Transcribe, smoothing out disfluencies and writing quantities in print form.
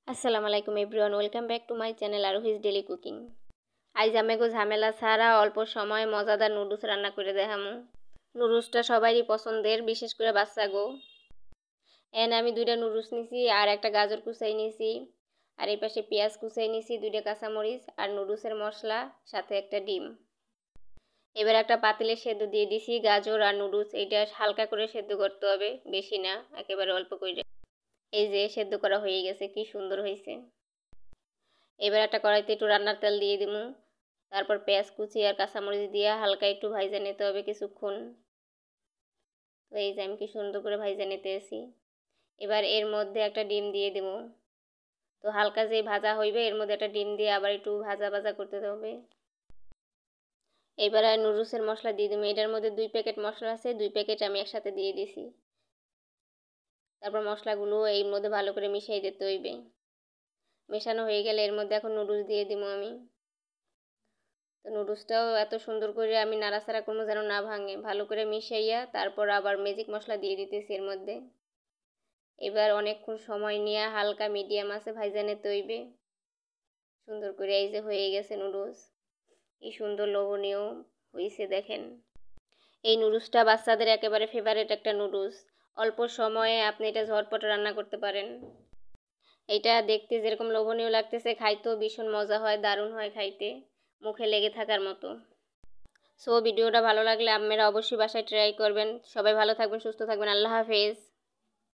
আসসালামু আলাইকুম everyone, welcome back to my channel Arohi's daily cooking. আইজ আমেগো ঝামেলা ছাড়া অল্প সময় মজাদার নুডলস রান্না করে দেখামু। নুডলসটা সবারই পছন্দের, বিশেষ করে বাচ্চাগো। আমি 2টা নুডলস নিছি আর একটা গাজর কুচাই নিছি, আর এই পাশে পেঁয়াজ কুচাই নিছি, 2টা কাঁচামরিচ আর নুডলসের মশলা, সাথে একটা ডিম। এবার একটা পাতিলে সেদ্ধ দিয়ে দিছি গাজর আর নুডলস। এইটা হালকা করে সেদ্ধ করতে হবে, বেশি না, একেবারে অল্প করে। এই যে সেদ্ধ করা হয়ে গেছে, কি সুন্দর হয়েছে। এবার একটা কড়াইতে একটু রান্নার তেল দিয়ে দিমু, তারপর পেঁয়াজ কুচি আর কাঁচামরিচ দিয়ে হালকা একটু ভাইজা নিতে হবে কিছুক্ষণ। তো এই যে আমি কি সুন্দর করে ভাইজা নিতে এসি। এবার এর মধ্যে একটা ডিম দিয়ে দেবো। তো হালকা যে ভাজা হইবে এর মধ্যে একটা ডিম দিয়ে আবার একটু ভাজা ভাজা করতে হবে। এবার আর নুডলসের মশলা দিয়ে দেবো। এটার মধ্যে 2 প্যাকেট মশলা আছে, 2 প্যাকেট আমি একসাথে দিয়ে দিছি। তারপর মশলাগুলো এর মধ্যে ভালো করে মিশিয়ে দিতে হইবে। মেশানো হয়ে গেলে এর মধ্যে এখন নুডলস দিয়ে দিব আমি। তো নুডলসটাও এত সুন্দর করে আমি নাড়াচাড়া করবো যেন না ভাঙে, ভালো করে মিশাইয়া তারপর আবার ম্যাজিক মশলা দিয়ে দিতেছি এর মধ্যে। এবার অনেকক্ষণ সময় নিয়ে হালকা মিডিয়াম আছে ভাইজা নিতে হইবে সুন্দর করে। এই যে হয়ে গেছে নুডলস, কি সুন্দর লোভনীয় হয়েছে দেখেন। এই নুডলসটা বাচ্চাদের একেবারে ফেভারিট একটা নুডলস। অল্প সময়ে আপনি এটা ঝটপট রান্না করতে পারেন। এটা দেখতে যেরকম লোভনীয় লাগতেছে, খাইতেও ভীষণ মজা হয়, দারুণ হয় খাইতে, মুখে লেগে থাকার মতো। সো ভিডিওটা ভালো লাগলে আপনারা অবশ্যই বাসায় ট্রাই করবেন। সবাই ভালো থাকবেন, সুস্থ থাকবেন। আল্লাহ হাফেজ।